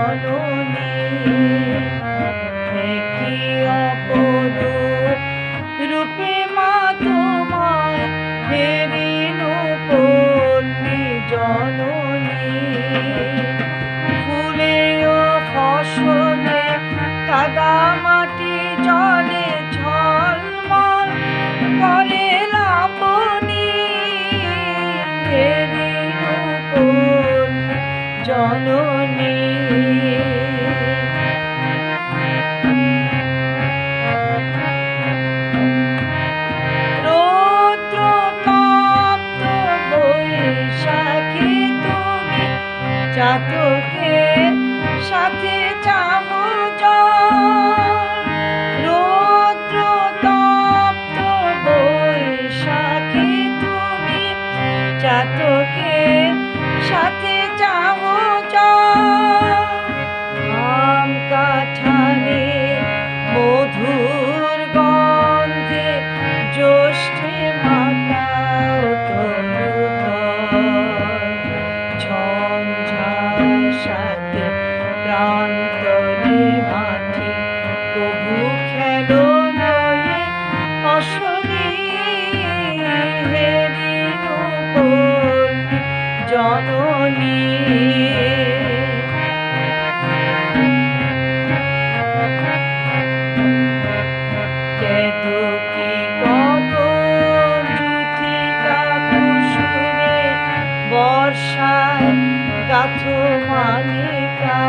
জননী কি অপরূপ রূপে মা তোমার হে রেণুপল্লী জননী ফুলে ও ফসলে কাদা মাটি জলে ঝলমল করে লাবণী হে রেণুপল্লী জননী রৌদ্র তপ্ত বৈশাখী তুমি চাতকের সাথে চাহো জল রৌদ্র তপ্ত বৈশাখী তুমি চাতকের সাথে চাহো আম কাঁঠালে মধুর গন্ধে জ্যৈষ্ঠে মাতাও তরুতল ঝঞ্ঝার সাথে প্রান্তরে মাঠে প্রভু খেলো নয়ে অশনি হে রেণুপল্লী জননী বর্ষায় গাথো মালিকা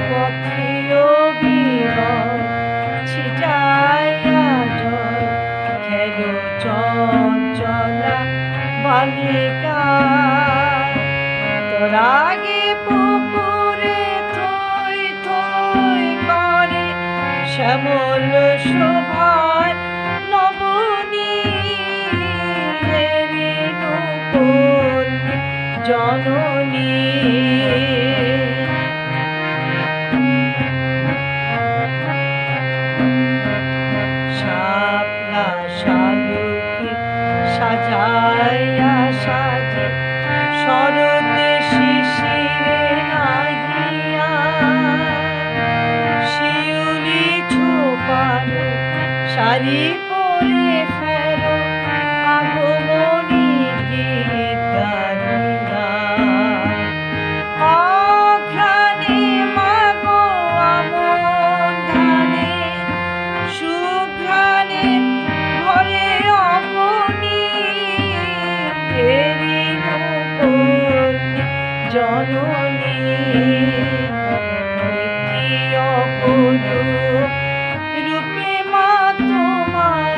পথিও বিরল ছিটাইয়া জল খেলো চঞ্চলা বালিকা তোর আগে পুকুরে থই থই করে শ্যামল শোভার নবনী জননী শাপলা শালুকে সাজাইয়া সাজে শরৎ শিশিরে নাহিয়া শিউলি ছোপালো শাড়ি পরে ফেরো আগমনী গীত গাহিয়া অঘ্রাণে মাগো আমন ধানে সুঘ্রাণে ঘরে অবনী হে রেণুপল্লী জননী কি অপরূপ রূপে মা তোমার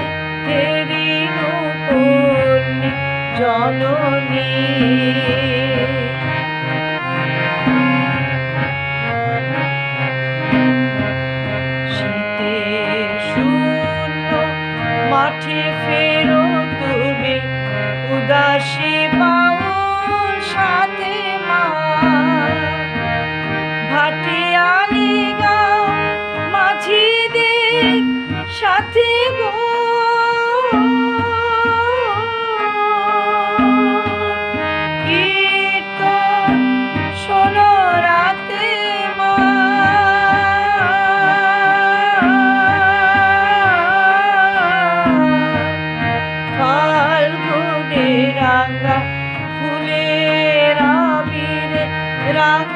হে রেণুপল্লী জননী শীতের শূন্য মাঠে ফেরো তুমি উদাসী বাউল সাথে মা ভাটিয়ালি গাও মাঝিদের সাথে গো কীর্তন শোনো রাতে মা ফাল্গুনে রাঙা ফুলের আবিরে রাঙা